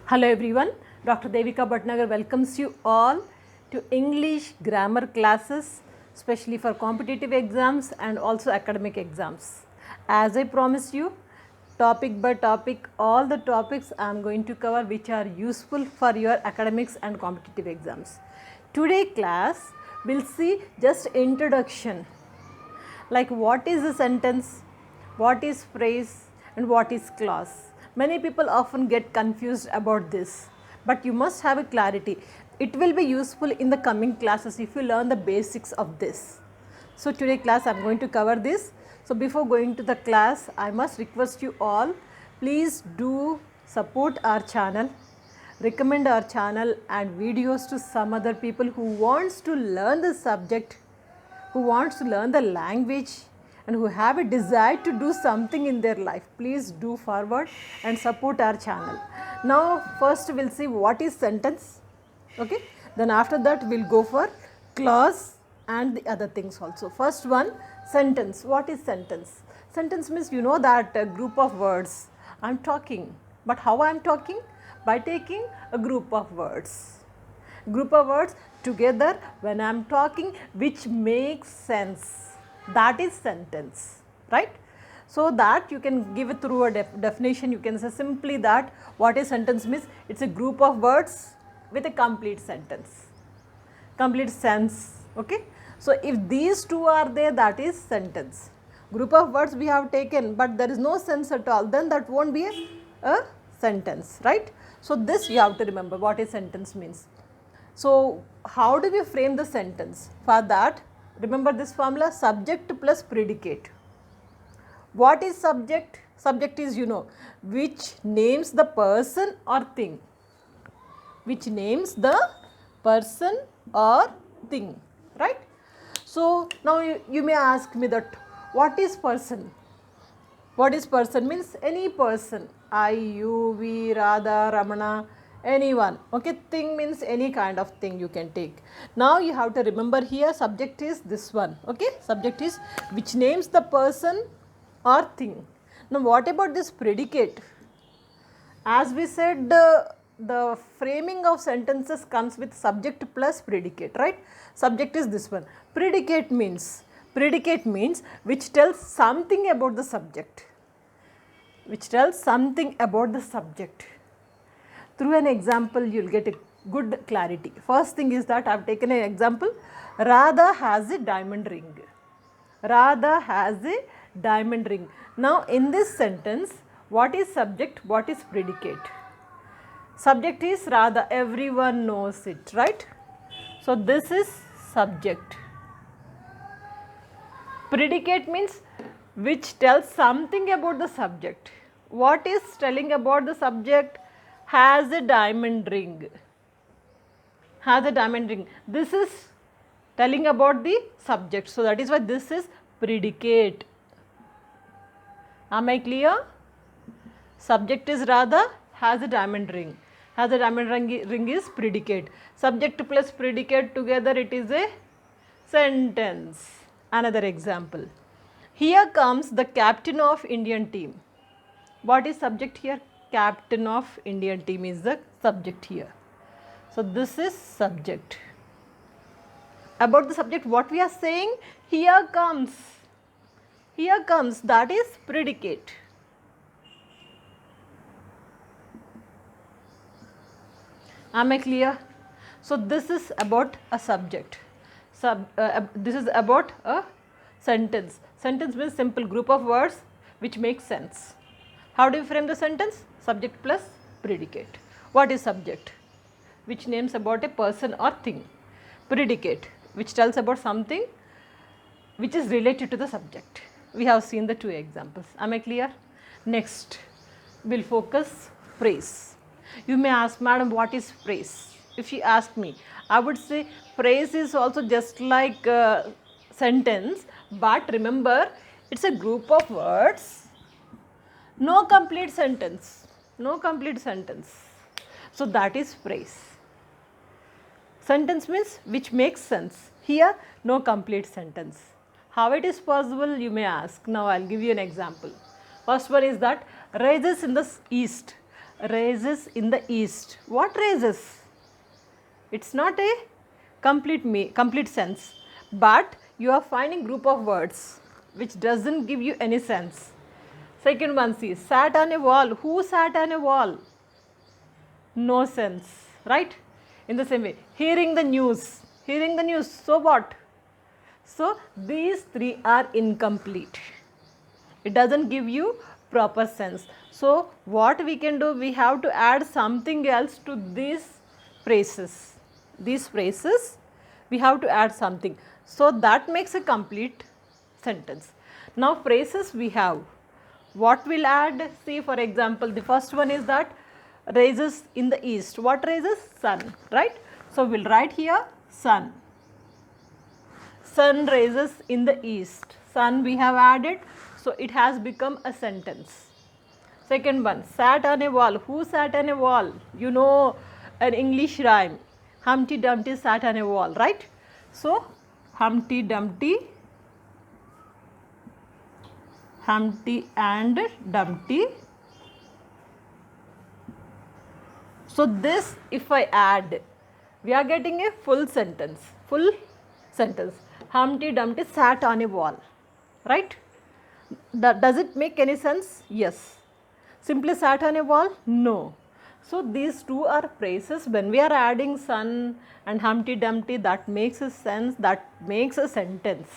Hello everyone, Dr. Devika Bhatnagar welcomes you all to English grammar classes, especially for competitive exams and also academic exams. As I promised you, topic by topic, all the topics I am going to cover which are useful for your academics and competitive exams. Today class will see just introduction, like what is a sentence, what is phrase and what is clause. Many people often get confused about this, but you must have a clarity. It will be useful in the coming classes if you learn the basics of this. So today class I am going to cover this. So before going to the class, I must request you all, please do support our channel, recommend our channel and videos to some other people who wants to learn the subject, who wants to learn the language and who have a desire to do something in their life. Please do forward and support our channel. Now first we will see what is sentence, okay, then after that we will go for clause and the other things also. First one, sentence. What is sentence? Sentence means you know that a group of words. I am talking, but how I am talking? By taking a group of words. Group of words together when I am talking which makes sense, that is sentence, right? So that you can give it through a definition. You can say simply that what is sentence means, it's a group of words with a complete sentence, complete sense, okay. So if these two are there, that is sentence. Group of words we have taken but there is no sense at all, then that won't be a sentence, right? So this you have to remember what is sentence means. So how do we frame the sentence? For that, remember this formula, subject plus predicate. What is subject? Subject is, you know, which names the person or thing. Which names the person or thing, right? So now you may ask me that what is person? What is person means any person, I, you, we, Radha, Ramana, anyone, okay. Thing means any kind of thing you can take. Now you have to remember here subject is this one, okay. Subject is which names the person or thing. Now what about this predicate? As we said, the framing of sentences comes with subject plus predicate, right? Subject is this one. Predicate means which tells something about the subject, which tells something about the subject. Through an example you will get a good clarity. First thing is that I have taken an example, Radha has a diamond ring. Radha has a diamond ring. Now in this sentence, what is subject, what is predicate? Subject is Radha, everyone knows it, right? So this is subject. Predicate means which tells something about the subject. What is telling about the subject? Has a diamond ring. Has a diamond ring. This is telling about the subject. So that is why this is predicate. Am I clear? Subject is Radha, has a diamond ring. Has a diamond ring is predicate. Subject plus predicate together, it is a sentence. Another example. Here comes the captain of Indian team. What is subject here? Captain of Indian team is the subject here. So this is subject. About the subject, what we are saying? Here comes. Here comes, that is predicate. Am I clear? So this is about a subject. This is about a sentence. Sentence means simple group of words which make sense. How do you frame the sentence? Subject plus predicate. What is subject? Which names about a person or thing. Predicate, which tells about something which is related to the subject. We have seen the two examples. Am I clear? Next, we will focus phrase. You may ask, madam, what is phrase? If you ask me, I would say phrase is also just like a sentence, but remember it's a group of words, no complete sentence, no complete sentence. So that is phrase. Sentence means which makes sense. Here no complete sentence. How it is possible, you may ask. Now I will give you an example. First one is that rises in the east. raises in the east. What raises? It's not a complete sense, but you are finding group of words which doesn't give you any sense. Second one, see, sat on a wall. Who sat on a wall? No sense, right? In the same way, hearing the news. Hearing the news, so what? So these three are incomplete. It doesn't give you proper sense. So what we can do, we have to add something else to these phrases. These phrases, we have to add something. So that makes a complete sentence. Now phrases we have. What will add? See, for example, the first one is that raises in the east. What raises? Sun, right? So we will write here sun. Sun raises in the east. Sun we have added, so it has become a sentence. Second one, sat on a wall. Who sat on a wall? You know an English rhyme. Humpty Dumpty sat on a wall, right? So Humpty Dumpty, Humpty and Dumpty. So this, if I add, we are getting a full sentence. Full sentence. Humpty Dumpty sat on a wall, right? Does it make any sense? Yes. Simply sat on a wall? No. So these two are phrases. When we are adding sun and Humpty Dumpty, that makes a sense, that makes a sentence.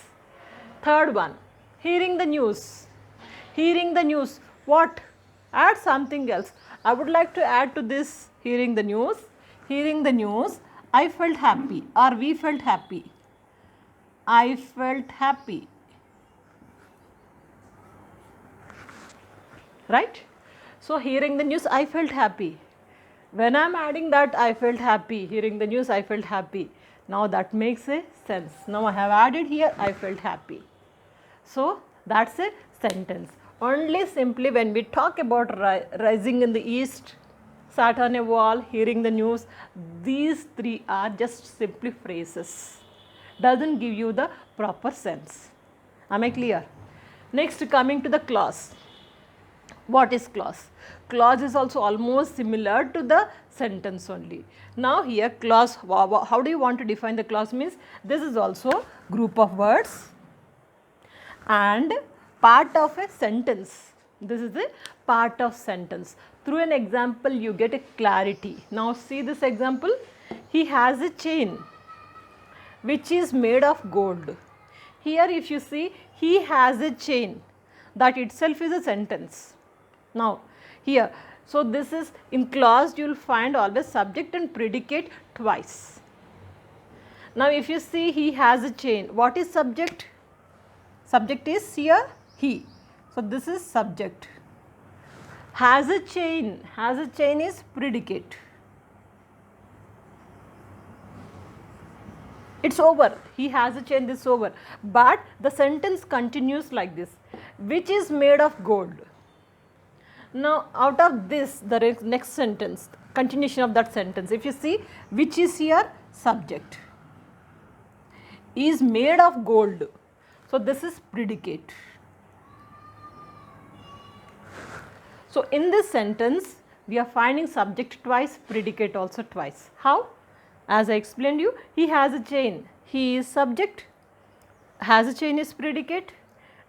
Third one, hearing the news. Hearing the news, what? Add something else. I would like to add to this hearing the news. Hearing the news, I felt happy or we felt happy. I felt happy. Right? So hearing the news, I felt happy. When I am adding that, I felt happy. Hearing the news, I felt happy. Now that makes a sense. Now I have added here, I felt happy. So that's a sentence. Only simply when we talk about rising in the east, sat on a wall, hearing the news, these three are just simply phrases. Doesn't give you the proper sense. Am I clear? Next, coming to the clause. What is clause? Clause is also almost similar to the sentence only. Now here clause, how do you want to define the clause? Means this is also group of words and part of a sentence. This is a part of sentence. Through an example you get a clarity. Now see this example. He has a chain which is made of gold. Here if you see, he has a chain, that itself is a sentence. Now here, so this is in clause, you will find always subject and predicate twice. Now if you see, he has a chain, what is subject? Subject is here he, so this is subject. Has a chain is predicate. It's over, he has a chain, this is over, but the sentence continues like this, which is made of gold. Now out of this, the next sentence, continuation of that sentence, if you see, which is here subject, is made of gold, so this is predicate. So in this sentence we are finding subject twice, predicate also twice. How? As I explained you, he has a chain, he is subject, has a chain is predicate,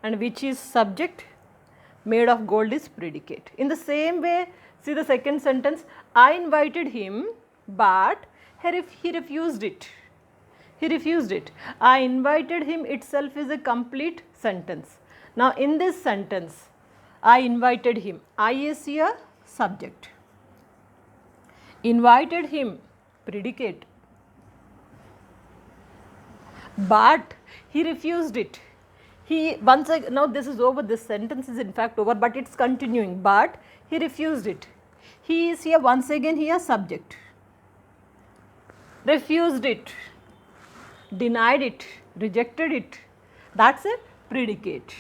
and which is subject, made of gold is predicate. In the same way, see the second sentence, I invited him but he refused it. He refused it. I invited him itself is a complete sentence. Now in this sentence, I invited him, I is here subject, invited him predicate, but he refused it. He once again, now this is over, this sentence is in fact over, but it's continuing, but he refused it. He is here once again here subject, refused it, denied it, rejected it, that's a predicate.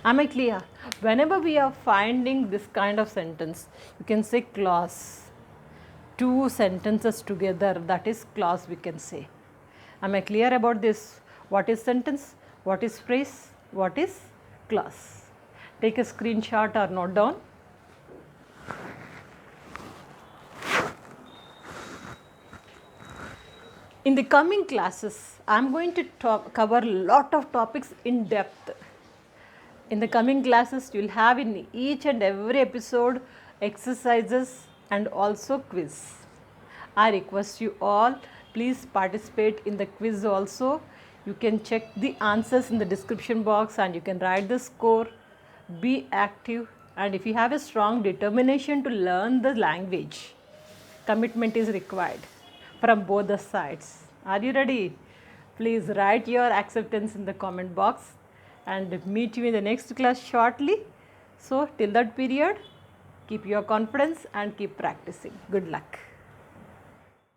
Am I clear? Whenever we are finding this kind of sentence, you can say clause. Two sentences together, that is clause we can say. Am I clear about this? What is sentence? What is phrase? What is clause? take a screenshot or note down. In the coming classes, I am going to cover a lot of topics in depth. In the coming classes, you will have in each and every episode exercises and also quiz. I request you all, please participate in the quiz also. You can check the answers in the description box and you can write the score. Be active, and if you have a strong determination to learn the language, commitment is required from both the sides. Are you ready? Please write your acceptance in the comment box and meet you in the next class shortly. So till that period, keep your confidence and keep practicing. Good luck.